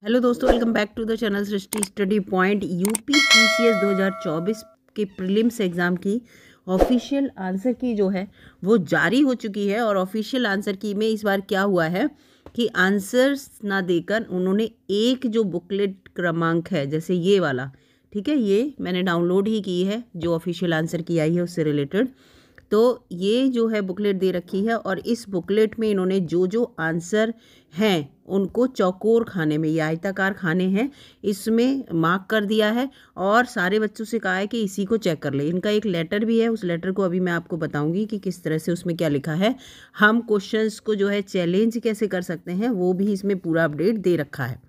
Hello दोस्तों, welcome back to the channel Srishti study point. UP PCS 2024 के prelims exam की official answer key जो है वो जारी हो चुकी है। और ऑफिशियल आंसर की में इस बार क्या हुआ है कि आंसर्स ना देकर उन्होंने एक जो बुकलेट क्रमांक है, जैसे ये वाला, ठीक है, ये मैंने डाउनलोड ही की है जो ऑफिशियल आंसर की आई है उससे रिलेटेड। तो ये जो है बुकलेट दे रखी है और इस बुकलेट में इन्होंने जो जो आंसर हैं उनको चौकोर खाने में, ये आयताकार खाने हैं, इसमें मार्क कर दिया है और सारे बच्चों से कहा है कि इसी को चेक कर ले। इनका एक लेटर भी है, उस लेटर को अभी मैं आपको बताऊंगी कि किस तरह से उसमें क्या लिखा है। हम क्वेश्चंस को जो है चैलेंज कैसे कर सकते हैं वो भी इसमें पूरा अपडेट दे रखा है।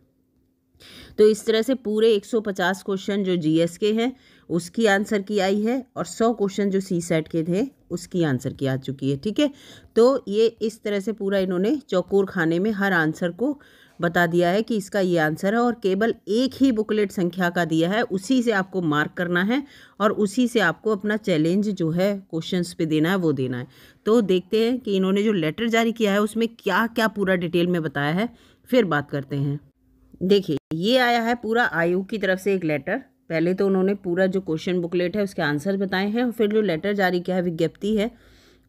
तो इस तरह से पूरे 150 क्वेश्चन जो जीएस के हैं उसकी आंसर की आई है और 100 क्वेश्चन जो सी सेट के थे उसकी आंसर की आ चुकी है। ठीक है, तो ये इस तरह से पूरा इन्होंने चौकोर खाने में हर आंसर को बता दिया है कि इसका ये आंसर है और केवल एक ही बुकलेट संख्या का दिया है, उसी से आपको मार्क करना है और उसी से आपको अपना चैलेंज जो है क्वेश्चंस पे देना है वो देना है। तो देखते हैं कि इन्होंने जो लेटर जारी किया है उसमें क्या क्या पूरा डिटेल में बताया है, फिर बात करते हैं। देखिए, ये आया है पूरा आयोग की तरफ से एक लेटर। पहले तो उन्होंने पूरा जो क्वेश्चन बुकलेट है उसके आंसर बताए हैं और फिर जो लेटर जारी किया है, विज्ञप्ति है,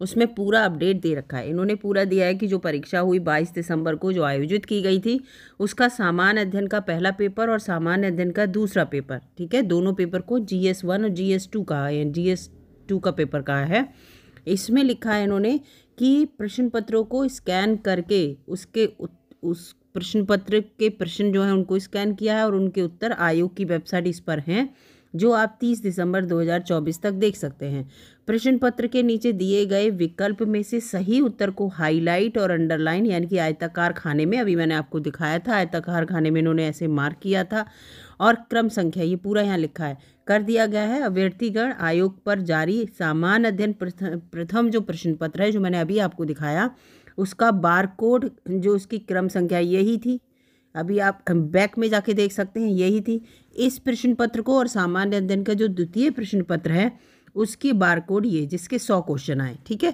उसमें पूरा अपडेट दे रखा है। इन्होंने पूरा दिया है कि जो परीक्षा हुई 22 दिसंबर को जो आयोजित की गई थी उसका सामान्य अध्ययन का पहला पेपर और सामान्य अध्ययन का दूसरा पेपर, ठीक है, दोनों पेपर को GS1 और GS2 कहा है, GS2 का पेपर कहा है। इसमें लिखा है इन्होंने कि प्रश्न पत्रों को स्कैन करके उसके उस प्रश्न पत्र के प्रश्न जो है उनको स्कैन किया है और उनके उत्तर आयोग की वेबसाइट इस पर हैं, जो आप 30 दिसंबर 2024 तक देख सकते हैं। प्रश्न पत्र के नीचे दिए गए विकल्प में से सही उत्तर को हाईलाइट और अंडरलाइन यानी कि आयताकार खाने में, अभी मैंने आपको दिखाया था आयताकार खाने में इन्होंने ऐसे मार्क किया था, और क्रम संख्या ये पूरा यहाँ लिखा है कर दिया गया है। अभ्यर्थीगण आयोग पर जारी सामान्य अध्ययन प्रथम जो प्रश्न पत्र है जो मैंने अभी आपको दिखाया उसका बारकोड, जो उसकी क्रम संख्या यही थी, अभी आप बैक में जाके देख सकते हैं यही थी। इस प्रश्न पत्र को और सामान्य अध्ययन का जो द्वितीय प्रश्न पत्र है उसकी बारकोड ये, जिसके 100 क्वेश्चन आए। ठीक है,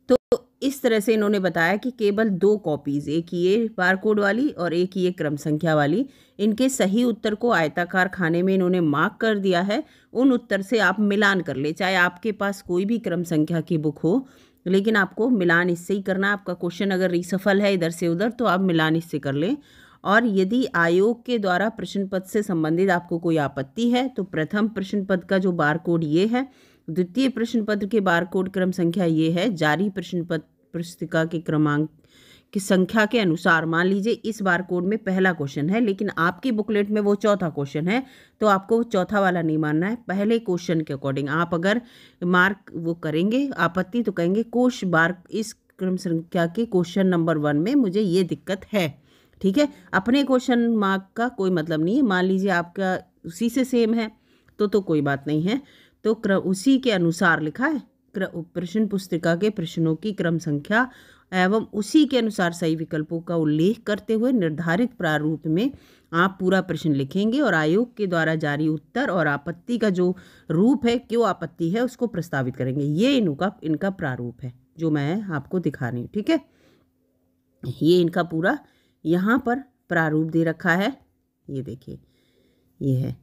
तो इस तरह से इन्होंने बताया कि केवल 2 कॉपीज, एक ये बारकोड वाली और एक ये क्रम संख्या वाली, इनके सही उत्तर को आयताकार खाने में इन्होंने मार्क कर दिया है। उन उत्तर से आप मिलान कर ले, चाहे आपके पास कोई भी क्रम संख्या की बुक हो, लेकिन आपको मिलान इससे ही करना है। आपका क्वेश्चन अगर रिसफल है इधर से उधर तो आप मिलान इससे कर लें। और यदि आयोग के द्वारा प्रश्न पत्र से संबंधित आपको कोई आपत्ति है तो प्रथम प्रश्न पत्र का जो बारकोड ये है, द्वितीय प्रश्न पत्र के बारकोड क्रम संख्या ये है, जारी प्रश्न पत्र पुस्तिका के क्रमांक की संख्या के अनुसार। मान लीजिए इस बारकोड में पहला क्वेश्चन है लेकिन आपकी बुकलेट में वो चौथा क्वेश्चन है, तो आपको चौथा वाला नहीं मानना है, पहले क्वेश्चन के अकॉर्डिंग आप अगर मार्क वो करेंगे आपत्ति तो कहेंगे कोश बार इस क्रम संख्या के क्वेश्चन नंबर 1 में मुझे ये दिक्कत है। ठीक है, अपने क्वेश्चन मार्क का कोई मतलब नहीं है। मान लीजिए आपका उसी से सेम है तो कोई बात नहीं है, तो उसी के अनुसार लिखा है प्रश्न पुस्तिका के प्रश्नों की क्रम संख्या एवं उसी के अनुसार सही विकल्पों का उल्लेख करते हुए निर्धारित प्रारूप में आप पूरा प्रश्न लिखेंगे और आयोग के द्वारा जारी उत्तर और आपत्ति का जो रूप है, क्यों आपत्ति है, उसको प्रस्तावित करेंगे। ये इनका प्रारूप है जो मैं आपको दिखा रही हूँ। ठीक है, ये इनका पूरा यहाँ पर प्रारूप दे रखा है। ये देखिए, ये है,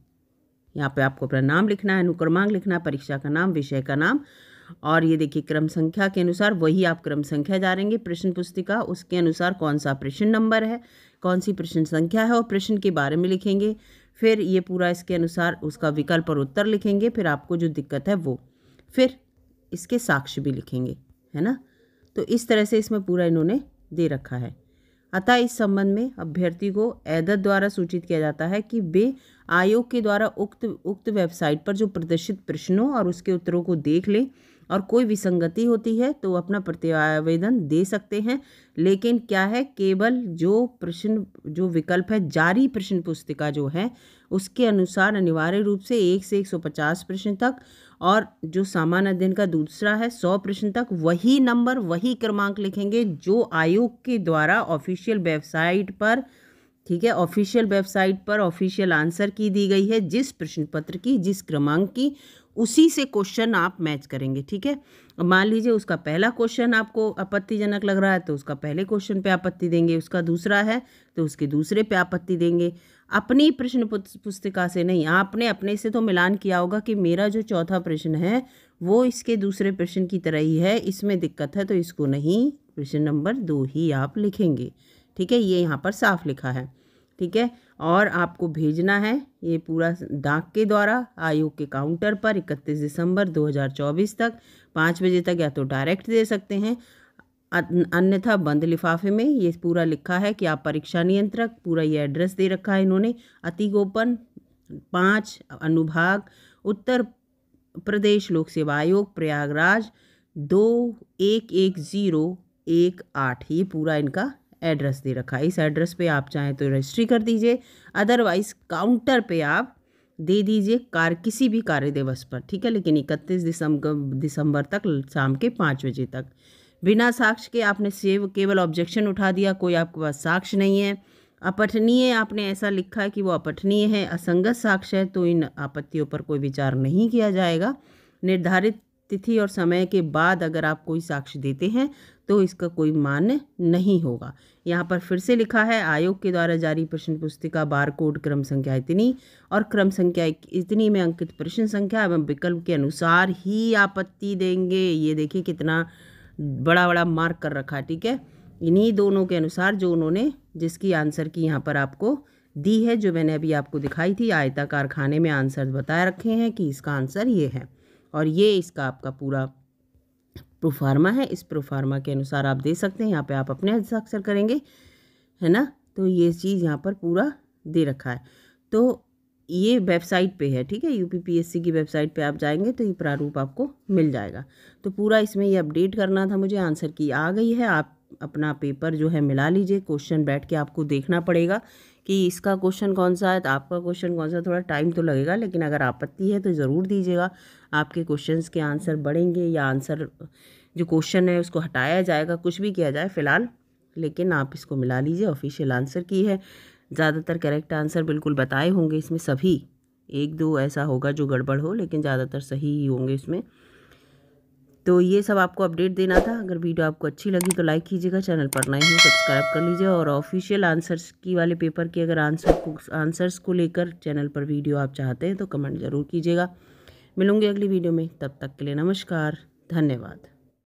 यहाँ पे आपको अपना नाम लिखना है, अनुक्रमांक लिखना है, परीक्षा का नाम, विषय का नाम, और ये देखिए क्रम संख्या के अनुसार वही आप क्रम संख्या डालेंगे प्रश्न पुस्तिका, उसके अनुसार कौन सा प्रश्न नंबर है, कौन सी प्रश्न संख्या है और प्रश्न के बारे में लिखेंगे। फिर ये पूरा इसके अनुसार उसका विकल्प और उत्तर लिखेंगे, फिर आपको जो दिक्कत है वो, फिर इसके साक्ष्य भी लिखेंगे, है ना। तो इस तरह से इसमें पूरा इन्होंने दे रखा है। अतः इस संबंध में अभ्यर्थी को एदत द्वारा सूचित किया जाता है कि वे आयोग के द्वारा उक्त वेबसाइट पर जो प्रदर्शित प्रश्नों और उसके उत्तरों को देख लें और कोई विसंगति होती है तो अपना प्रतिवेदन दे सकते हैं। लेकिन क्या है, केवल जो विकल्प है जारी प्रश्न पुस्तिका जो है उसके अनुसार अनिवार्य रूप से 1 से 150 प्रश्न तक, और जो सामान्य अध्ययन का दूसरा है 100 प्रश्न तक, वही नंबर वही क्रमांक लिखेंगे जो आयोग के द्वारा ऑफिशियल वेबसाइट पर ठीक है। ऑफिशियल वेबसाइट पर ऑफिशियल आंसर की दी गई है, जिस प्रश्न पत्र की जिस क्रमांक की उसी से क्वेश्चन आप मैच करेंगे। ठीक है। अब मान लीजिए उसका पहला क्वेश्चन आपको आपत्तिजनक लग रहा है तो उसका पहले क्वेश्चन पे आपत्ति देंगे, उसका दूसरा है तो उसके दूसरे पे आपत्ति देंगे। अपनी प्रश्न पुस्तिका से नहीं, आपने अपने से तो मिलान किया होगा कि मेरा जो चौथा प्रश्न है वो इसके दूसरे प्रश्न की तरह ही है, इसमें दिक्कत है तो इसको नहीं, प्रश्न नंबर 2 ही आप लिखेंगे। ठीक है, ये यहाँ पर साफ लिखा है। ठीक है, और आपको भेजना है ये पूरा डाक के द्वारा आयोग के काउंटर पर 31 दिसंबर 2024 तक 5 बजे तक, या तो डायरेक्ट दे सकते हैं, अन्यथा बंद लिफाफे में। ये पूरा लिखा है कि आप परीक्षा नियंत्रक, पूरा ये एड्रेस दे रखा है इन्होंने, अति गोपन 5 अनुभाग उत्तर प्रदेश लोक सेवा आयोग प्रयागराज 211018, ये पूरा इनका एड्रेस दे रखा है। इस एड्रेस पे आप चाहें तो रजिस्ट्री कर दीजिए, अदरवाइज काउंटर पे आप दे दीजिए किसी भी कार्य दिवस पर। ठीक है, लेकिन 31 दिसंबर तक शाम के 5 बजे तक। बिना साक्ष्य के आपने केवल ऑब्जेक्शन उठा दिया, कोई आपके पास साक्ष्य नहीं है, अपठनीय आपने ऐसा लिखा है कि वो अपठनीय है, असंगत साक्ष्य है, तो इन आपत्तियों पर कोई विचार नहीं किया जाएगा। निर्धारित तिथि और समय के बाद अगर आप कोई साक्ष्य देते हैं तो इसका कोई मान्य नहीं होगा। यहाँ पर फिर से लिखा है, आयोग के द्वारा जारी प्रश्न पुस्तिका बारकोड क्रम संख्या इतनी और क्रम संख्या इतनी में अंकित प्रश्न संख्या एवं विकल्प के अनुसार ही आपत्ति देंगे। ये देखिए कितना बड़ा बड़ा मार्क कर रखा है। ठीक है, इन्हीं दोनों के अनुसार जो उन्होंने जिसकी आंसर की यहाँ पर आपको दी है, जो मैंने अभी आपको दिखाई थी, आयताकार खाने में आंसर बताए रखे हैं कि इसका आंसर ये है, और ये इसका आपका पूरा प्रोफार्मा है। इस प्रोफार्मा के अनुसार आप दे सकते हैं, यहाँ पे आप अपने हस्ताक्षर करेंगे, है ना। तो ये चीज़ यहाँ पर पूरा दे रखा है। तो ये वेबसाइट पे है। ठीक है, यूपीपीएससी की वेबसाइट पे आप जाएंगे तो ये प्रारूप आपको मिल जाएगा। तो पूरा इसमें ये अपडेट करना था मुझे, आंसर की आ गई है। आप अपना पेपर जो है मिला लीजिए, क्वेश्चन बैठ के आपको देखना पड़ेगा कि इसका क्वेश्चन कौन सा है, तो आपका क्वेश्चन कौन सा। थोड़ा टाइम तो लगेगा, लेकिन अगर आपत्ति है तो ज़रूर दीजिएगा। आपके क्वेश्चंस के आंसर बढ़ेंगे या आंसर जो क्वेश्चन है उसको हटाया जाएगा, कुछ भी किया जाए फ़िलहाल, लेकिन आप इसको मिला लीजिए। ऑफिशियल आंसर की है, ज़्यादातर करेक्ट आंसर बिल्कुल बताए होंगे इसमें, सभी 1-2 ऐसा होगा जो गड़बड़ हो, लेकिन ज़्यादातर सही ही होंगे इसमें। तो ये सब आपको अपडेट देना था। अगर वीडियो आपको अच्छी लगी तो लाइक कीजिएगा, चैनल पर नए हैं सब्सक्राइब कर लीजिए, और ऑफिशियल आंसर्स की वाले पेपर के अगर आंसर्स को लेकर चैनल पर वीडियो आप चाहते हैं तो कमेंट ज़रूर कीजिएगा। मिलूंगी अगली वीडियो में, तब तक के लिए नमस्कार, धन्यवाद।